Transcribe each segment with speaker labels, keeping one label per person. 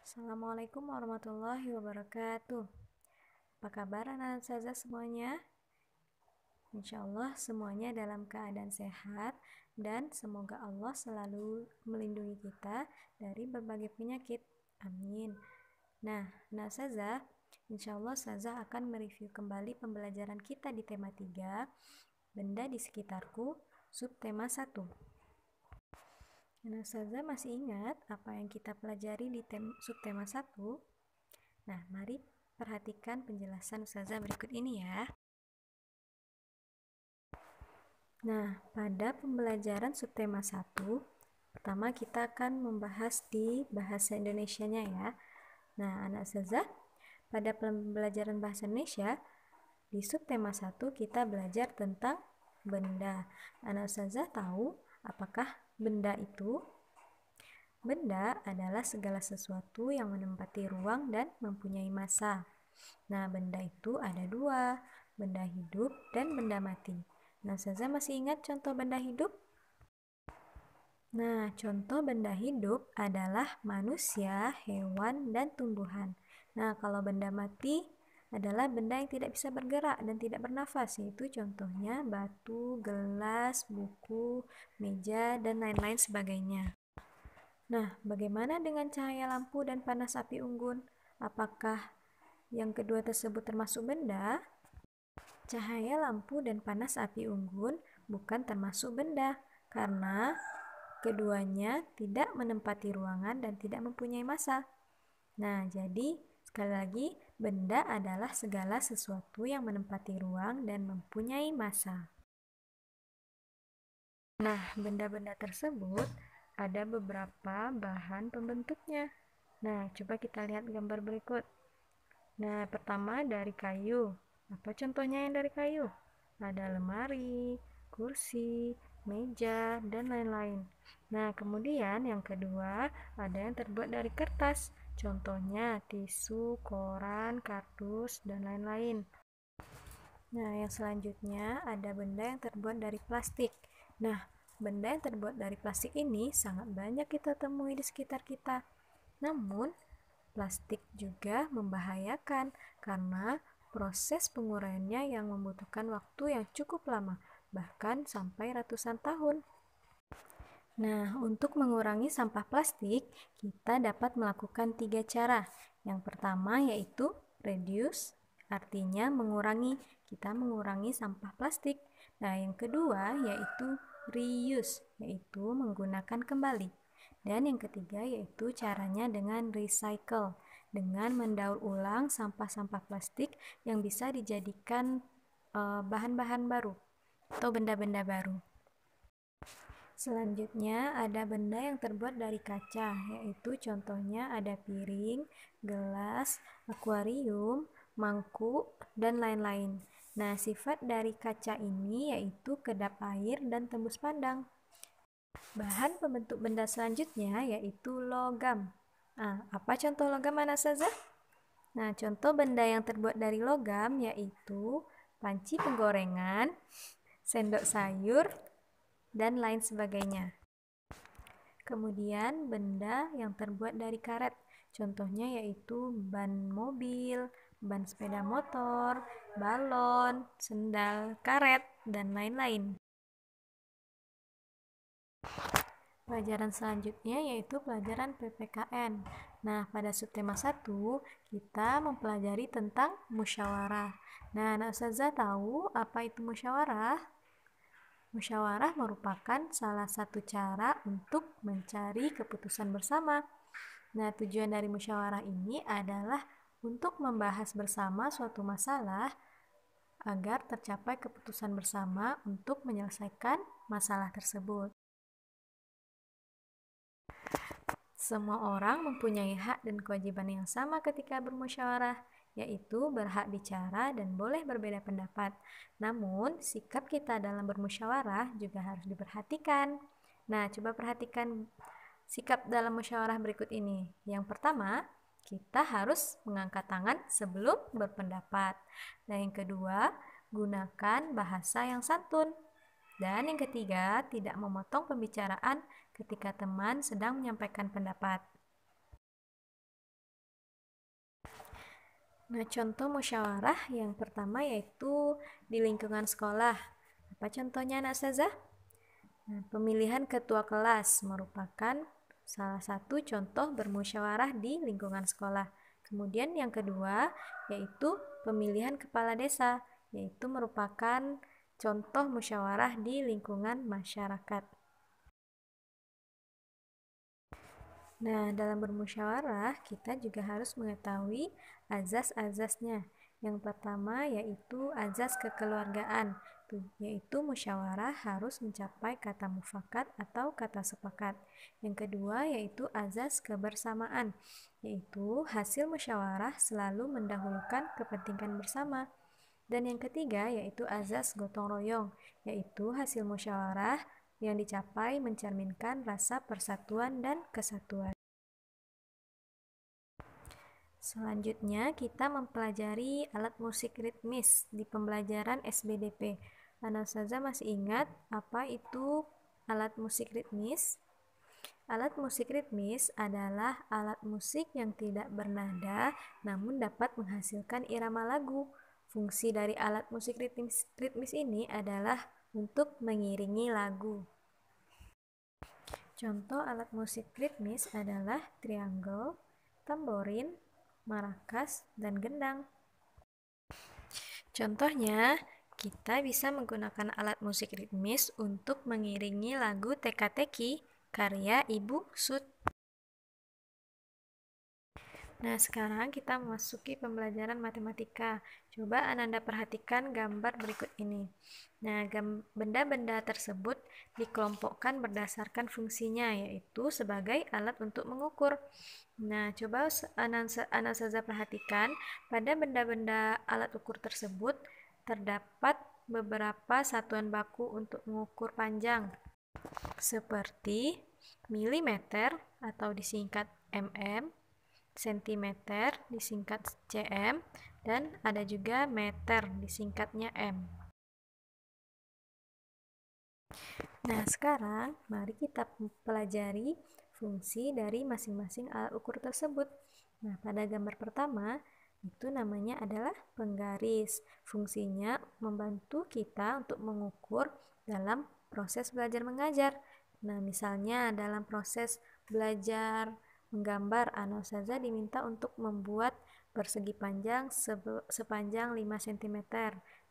Speaker 1: Assalamualaikum warahmatullahi wabarakatuh. Apa kabar anak-anak Ustazah semuanya? Insya Allah semuanya dalam keadaan sehat dan semoga Allah selalu melindungi kita dari berbagai penyakit. Amin. Nah, anak Ustazah, insya Allah Ustazah akan mereview kembali pembelajaran kita di tema 3, benda di sekitarku, subtema 1. Nah, Ustazah masih ingat apa yang kita pelajari di subtema 1? Nah, mari perhatikan penjelasan Ustazah berikut ini ya. Nah, pada pembelajaran subtema 1, pertama kita akan membahas di bahasa Indonesianya ya. Nah, anak Ustazah, pada pembelajaran bahasa Indonesia, di subtema 1 kita belajar tentang benda. Anak Ustazah tahu apakah benda itu? Benda adalah segala sesuatu yang menempati ruang dan mempunyai massa. Nah, benda itu ada dua, benda hidup dan benda mati. Nah, Ustazah masih ingat contoh benda hidup? Nah, contoh benda hidup adalah manusia, hewan, dan tumbuhan. Nah, kalau benda mati adalah benda yang tidak bisa bergerak dan tidak bernafas, yaitu contohnya batu, gelas, buku, meja, dan lain-lain sebagainya. Nah, bagaimana dengan cahaya lampu dan panas api unggun? Apakah yang kedua tersebut termasuk benda? Cahaya lampu dan panas api unggun bukan termasuk benda, karena keduanya tidak menempati ruangan dan tidak mempunyai massa. Nah, jadi sekali lagi, benda adalah segala sesuatu yang menempati ruang dan mempunyai massa. Nah, benda-benda tersebut ada beberapa bahan pembentuknya. Nah, coba kita lihat gambar berikut. Nah, pertama dari kayu. Apa contohnya yang dari kayu? Ada lemari, kursi, meja, dan lain-lain. Nah, kemudian yang kedua ada yang terbuat dari kertas. Contohnya tisu, koran, kardus, dan lain-lain. Nah, yang selanjutnya ada benda yang terbuat dari plastik. Nah, benda yang terbuat dari plastik ini sangat banyak kita temui di sekitar kita. Namun, plastik juga membahayakan karena proses penguraiannya yang membutuhkan waktu yang cukup lama, bahkan sampai ratusan tahun. Nah, untuk mengurangi sampah plastik, kita dapat melakukan 3 cara. Yang pertama yaitu reduce, artinya mengurangi. Kita mengurangi sampah plastik. Nah, yang kedua yaitu reuse, yaitu menggunakan kembali. Dan yang ketiga yaitu caranya dengan recycle, dengan mendaur ulang sampah-sampah plastik yang bisa dijadikan bahan-bahan baru atau benda-benda baru. Selanjutnya ada benda yang terbuat dari kaca, yaitu contohnya ada piring, gelas, akuarium, mangkuk, dan lain-lain. Nah, sifat dari kaca ini yaitu kedap air dan tembus pandang. Bahan pembentuk benda selanjutnya yaitu logam. Nah, apa contoh logam anak Ustazah? Nah, contoh benda yang terbuat dari logam yaitu panci penggorengan, sendok sayur, dan lain sebagainya. Kemudian benda yang terbuat dari karet, contohnya yaitu ban mobil, ban sepeda motor, balon, sendal, karet, dan lain-lain. Pelajaran selanjutnya yaitu pelajaran PPKN. Nah, pada subtema 1 kita mempelajari tentang musyawarah. Nah, anak Ustazah tahu apa itu musyawarah? Musyawarah merupakan salah satu cara untuk mencari keputusan bersama. Nah, tujuan dari musyawarah ini adalah untuk membahas bersama suatu masalah agar tercapai keputusan bersama untuk menyelesaikan masalah tersebut. Semua orang mempunyai hak dan kewajiban yang sama ketika bermusyawarah, yaitu berhak bicara dan boleh berbeda pendapat. Namun, sikap kita dalam bermusyawarah juga harus diperhatikan. Nah, coba perhatikan sikap dalam musyawarah berikut ini. Yang pertama, kita harus mengangkat tangan sebelum berpendapat. Dan yang kedua, gunakan bahasa yang santun. Dan yang ketiga, tidak memotong pembicaraan ketika teman sedang menyampaikan pendapat. Nah, contoh musyawarah yang pertama yaitu di lingkungan sekolah. Apa contohnya, Anak Ustazah? Nah, pemilihan ketua kelas merupakan salah satu contoh bermusyawarah di lingkungan sekolah. Kemudian yang kedua yaitu pemilihan kepala desa, yaitu merupakan contoh musyawarah di lingkungan masyarakat. Nah, dalam bermusyawarah, kita juga harus mengetahui azas-azasnya. Yang pertama yaitu azas kekeluargaan, yaitu musyawarah harus mencapai kata mufakat atau kata sepakat. Yang kedua yaitu azas kebersamaan, yaitu hasil musyawarah selalu mendahulukan kepentingan bersama. Dan yang ketiga yaitu azas gotong royong, yaitu hasil musyawarah yang dicapai mencerminkan rasa persatuan dan kesatuan. Selanjutnya kita mempelajari alat musik ritmis di pembelajaran SBDP. Anak Ustazah masih ingat apa itu alat musik ritmis? Alat musik ritmis adalah alat musik yang tidak bernada namun dapat menghasilkan irama lagu. Fungsi dari alat musik ritmis ini adalah untuk mengiringi lagu. Contoh alat musik ritmis adalah triangle, tamborin, marakas, dan gendang. Contohnya, kita bisa menggunakan alat musik ritmis untuk mengiringi lagu Teka-Teki karya Ibu Sud. Nah, sekarang kita memasuki pembelajaran matematika. Coba Ananda perhatikan gambar berikut ini. Nah, benda-benda tersebut dikelompokkan berdasarkan fungsinya, yaitu sebagai alat untuk mengukur. Nah, coba Ana Ustazah perhatikan, pada benda-benda alat ukur tersebut terdapat beberapa satuan baku untuk mengukur panjang, seperti milimeter atau disingkat mm, sentimeter disingkat cm, dan ada juga meter disingkatnya m. Nah, sekarang mari kita pelajari fungsi dari masing-masing alat ukur tersebut. Nah, pada gambar pertama itu namanya adalah penggaris. Fungsinya membantu kita untuk mengukur dalam proses belajar mengajar. Nah, misalnya dalam proses belajar menggambar, Ana Ustazah diminta untuk membuat persegi panjang sepanjang 5 cm.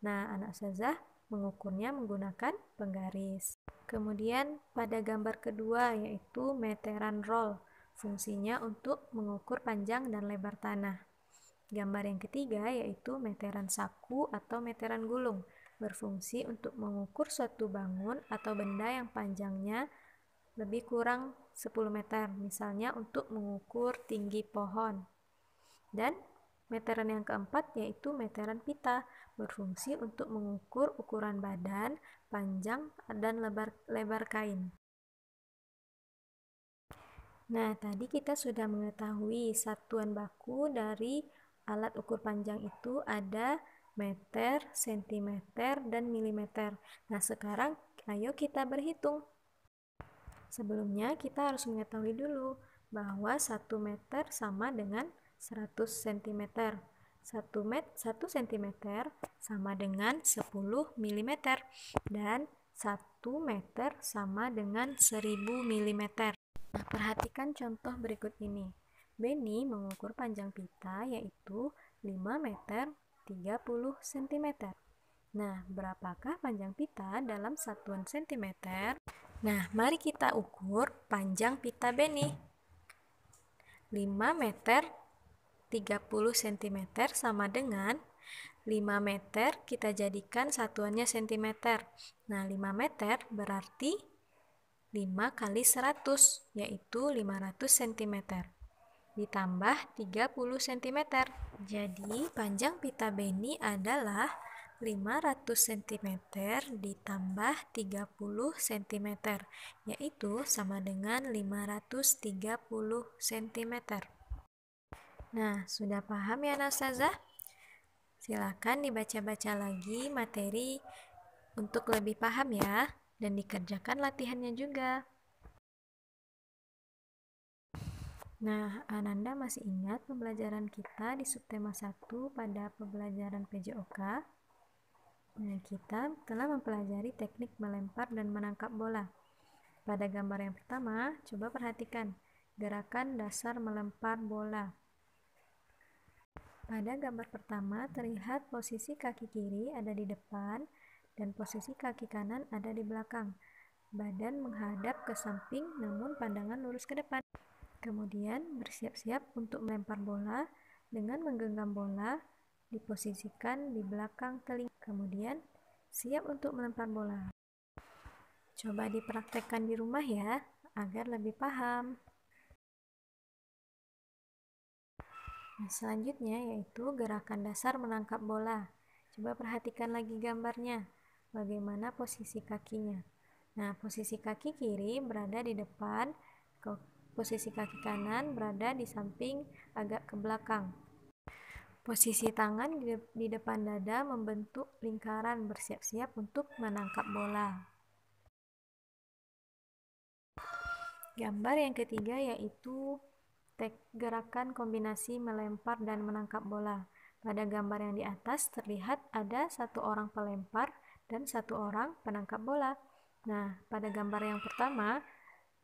Speaker 1: Nah, Ana Ustazah mengukurnya menggunakan penggaris. Kemudian pada gambar kedua yaitu meteran roll. Fungsinya untuk mengukur panjang dan lebar tanah. Gambar yang ketiga yaitu meteran saku atau meteran gulung. Berfungsi untuk mengukur suatu bangun atau benda yang panjangnya lebih kurang 10 meter, misalnya untuk mengukur tinggi pohon. Dan meteran yang keempat yaitu meteran pita, berfungsi untuk mengukur ukuran badan, panjang, dan lebar kain. Nah, tadi kita sudah mengetahui satuan baku dari alat ukur panjang itu ada meter, sentimeter, dan milimeter. Nah, sekarang ayo kita berhitung. Sebelumnya kita harus mengetahui dulu bahwa 1 meter sama dengan 100 cm. 1 cm sama dengan 10 mm dan 1 meter sama dengan 1000 mm. Nah, perhatikan contoh berikut ini. Beni mengukur panjang pita yaitu 5 meter 30 cm. Nah, berapakah panjang pita dalam satuan cm? Nah, mari kita ukur panjang pita Beni. 5 meter 30 cm sama dengan 5 meter kita jadikan satuannya cm. Nah, 5 meter berarti 5 kali 100, yaitu 500 cm. Ditambah 30 cm. Jadi, panjang pita Beni adalah 500 cm ditambah 30 cm, yaitu sama dengan 530 cm. Nah, sudah paham ya Anak Ustazah? Silakan dibaca-baca lagi materi untuk lebih paham ya, dan dikerjakan latihannya juga. Nah, Ananda masih ingat pembelajaran kita di subtema 1 pada pembelajaran PJOK? Nah, kita telah mempelajari teknik melempar dan menangkap bola. Pada gambar yang pertama, coba perhatikan gerakan dasar melempar bola. Pada gambar pertama, terlihat posisi kaki kiri ada di depan dan posisi kaki kanan ada di belakang. Badan menghadap ke samping namun pandangan lurus ke depan. Kemudian bersiap-siap untuk melempar bola dengan menggenggam bola diposisikan di belakang telinga. Kemudian siap untuk melempar bola. Coba dipraktekkan di rumah ya, agar lebih paham. Nah, selanjutnya yaitu gerakan dasar menangkap bola. Coba perhatikan lagi gambarnya, bagaimana posisi kakinya. Nah, posisi kaki kiri berada di depan, posisi kaki kanan berada di samping agak ke belakang. Posisi tangan di depan dada membentuk lingkaran bersiap-siap untuk menangkap bola. Gambar yang ketiga yaitu gerakan kombinasi melempar dan menangkap bola. Pada gambar yang di atas terlihat ada satu orang pelempar dan satu orang penangkap bola. Nah, pada gambar yang pertama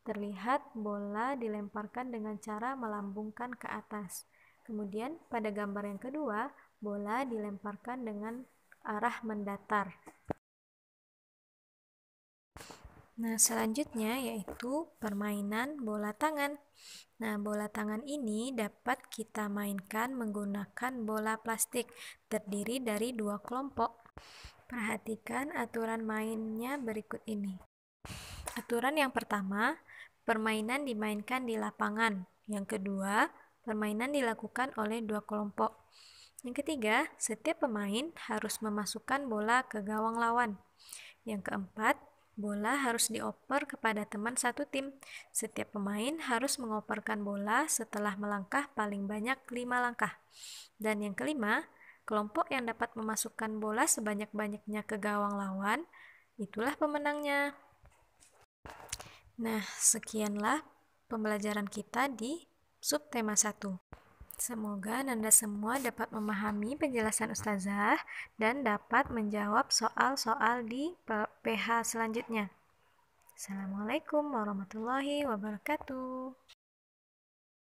Speaker 1: terlihat bola dilemparkan dengan cara melambungkan ke atas. Kemudian pada gambar yang kedua, bola dilemparkan dengan arah mendatar. Nah, selanjutnya yaitu permainan bola tangan. Nah, bola tangan ini dapat kita mainkan menggunakan bola plastik terdiri dari 2 kelompok. Perhatikan aturan mainnya berikut ini. Aturan yang pertama, permainan dimainkan di lapangan. Yang kedua, permainan dilakukan oleh 2 kelompok. Yang ketiga, setiap pemain harus memasukkan bola ke gawang lawan. Yang keempat, bola harus dioper kepada teman satu tim. Setiap pemain harus mengoperkan bola setelah melangkah paling banyak 5 langkah. Dan yang kelima, kelompok yang dapat memasukkan bola sebanyak-banyaknya ke gawang lawan, itulah pemenangnya. Nah, sekianlah pembelajaran kita di subtema 1. Semoga Nanda semua dapat memahami penjelasan Ustazah dan dapat menjawab soal-soal di PH selanjutnya. Assalamualaikum warahmatullahi wabarakatuh.